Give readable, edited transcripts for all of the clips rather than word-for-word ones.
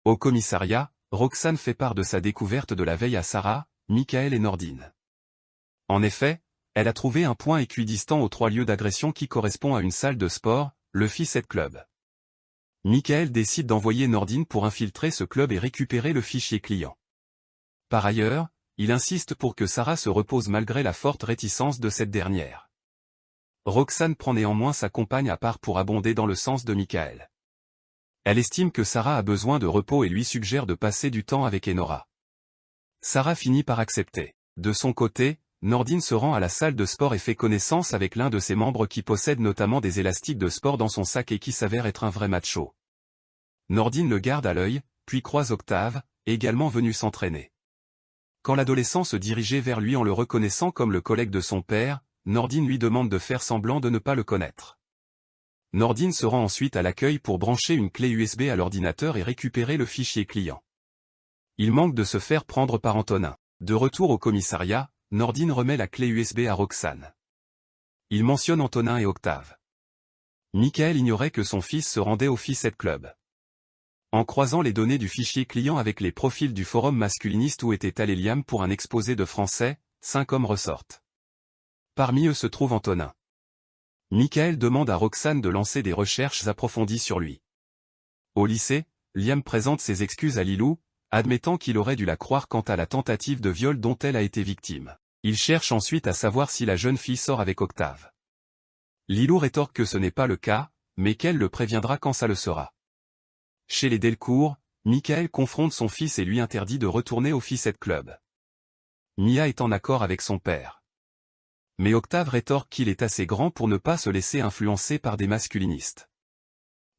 Au commissariat, Roxane fait part de sa découverte de la veille à Sarah, Michael et Nordine. En effet, elle a trouvé un point équidistant aux 3 lieux d'agression qui correspond à une salle de sport, le Fissette Club. Michael décide d'envoyer Nordine pour infiltrer ce club et récupérer le fichier client. Par ailleurs, il insiste pour que Sarah se repose malgré la forte réticence de cette dernière. Roxane prend néanmoins sa compagne à part pour abonder dans le sens de Michael. Elle estime que Sarah a besoin de repos et lui suggère de passer du temps avec Enora. Sarah finit par accepter. De son côté, Nordine se rend à la salle de sport et fait connaissance avec l'un de ses membres qui possède notamment des élastiques de sport dans son sac et qui s'avère être un vrai macho. Nordine le garde à l'œil, puis croise Octave, également venu s'entraîner. Quand l'adolescent se dirigeait vers lui en le reconnaissant comme le collègue de son père, Nordine lui demande de faire semblant de ne pas le connaître. Nordine se rend ensuite à l'accueil pour brancher une clé USB à l'ordinateur et récupérer le fichier client. Il manque de se faire prendre par Antonin. De retour au commissariat, Nordine remet la clé USB à Roxane. Il mentionne Antonin et Octave. Michael ignorait que son fils se rendait au Fissette Club. En croisant les données du fichier client avec les profils du forum masculiniste où était allé Liam pour un exposé de français, 5 hommes ressortent. Parmi eux se trouve Antonin. Michael demande à Roxane de lancer des recherches approfondies sur lui. Au lycée, Liam présente ses excuses à Lilou, admettant qu'il aurait dû la croire quant à la tentative de viol dont elle a été victime. Il cherche ensuite à savoir si la jeune fille sort avec Octave. Lilou rétorque que ce n'est pas le cas, mais qu'elle le préviendra quand ça le sera. Chez les Delcourt, Michael confronte son fils et lui interdit de retourner au Fissette Club. Mia est en accord avec son père. Mais Octave rétorque qu'il est assez grand pour ne pas se laisser influencer par des masculinistes.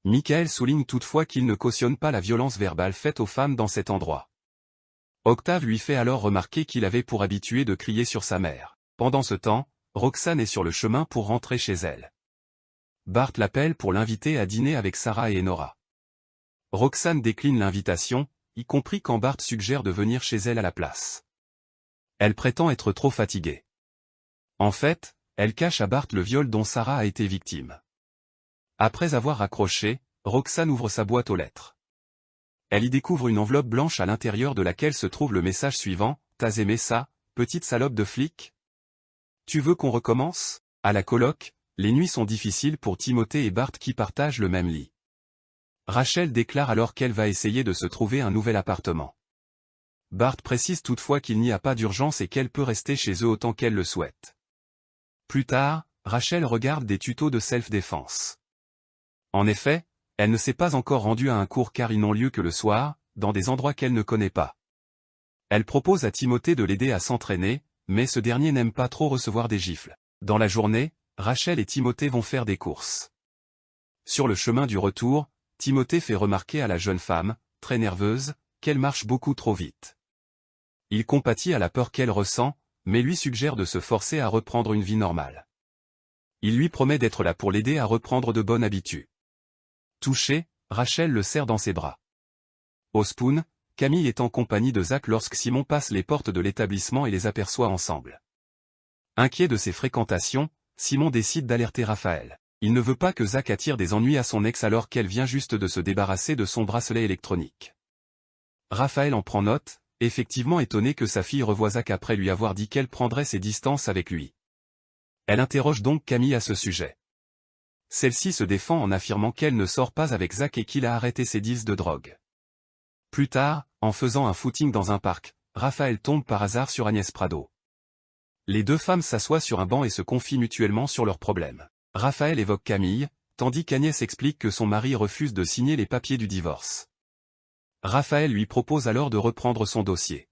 Michael souligne toutefois qu'il ne cautionne pas la violence verbale faite aux femmes dans cet endroit. Octave lui fait alors remarquer qu'il avait pour habitude de crier sur sa mère. Pendant ce temps, Roxane est sur le chemin pour rentrer chez elle. Bart l'appelle pour l'inviter à dîner avec Sarah et Enora. Roxane décline l'invitation, y compris quand Bart suggère de venir chez elle à la place. Elle prétend être trop fatiguée. En fait, elle cache à Bart le viol dont Sarah a été victime. Après avoir raccroché, Roxane ouvre sa boîte aux lettres. Elle y découvre une enveloppe blanche à l'intérieur de laquelle se trouve le message suivant: « T'as aimé ça, petite salope de flic? Tu veux qu'on recommence ?» À la coloc, les nuits sont difficiles pour Timothée et Bart qui partagent le même lit. Rachel déclare alors qu'elle va essayer de se trouver un nouvel appartement. Bart précise toutefois qu'il n'y a pas d'urgence et qu'elle peut rester chez eux autant qu'elle le souhaite. Plus tard, Rachel regarde des tutos de self-défense. En effet, elle ne s'est pas encore rendue à un cours car ils n'ont lieu que le soir, dans des endroits qu'elle ne connaît pas. Elle propose à Timothée de l'aider à s'entraîner, mais ce dernier n'aime pas trop recevoir des gifles. Dans la journée, Rachel et Timothée vont faire des courses. Sur le chemin du retour, Timothée fait remarquer à la jeune femme, très nerveuse, qu'elle marche beaucoup trop vite. Il compatit à la peur qu'elle ressent, mais lui suggère de se forcer à reprendre une vie normale. Il lui promet d'être là pour l'aider à reprendre de bonnes habitudes. Touchée, Rachel le serre dans ses bras. Au Spoon, Camille est en compagnie de Zach lorsque Simon passe les portes de l'établissement et les aperçoit ensemble. Inquiet de ses fréquentations, Simon décide d'alerter Raphaël. Il ne veut pas que Zach attire des ennuis à son ex alors qu'elle vient juste de se débarrasser de son bracelet électronique. Raphaël en prend note, effectivement étonné que sa fille revoie Zach après lui avoir dit qu'elle prendrait ses distances avec lui. Elle interroge donc Camille à ce sujet. Celle-ci se défend en affirmant qu'elle ne sort pas avec Zach et qu'il a arrêté ses deals de drogue. Plus tard, en faisant un footing dans un parc, Raphaël tombe par hasard sur Agnès Prado. Les deux femmes s'assoient sur un banc et se confient mutuellement sur leurs problèmes. Raphaël évoque Camille, tandis qu'Agnès explique que son mari refuse de signer les papiers du divorce. Raphaël lui propose alors de reprendre son dossier.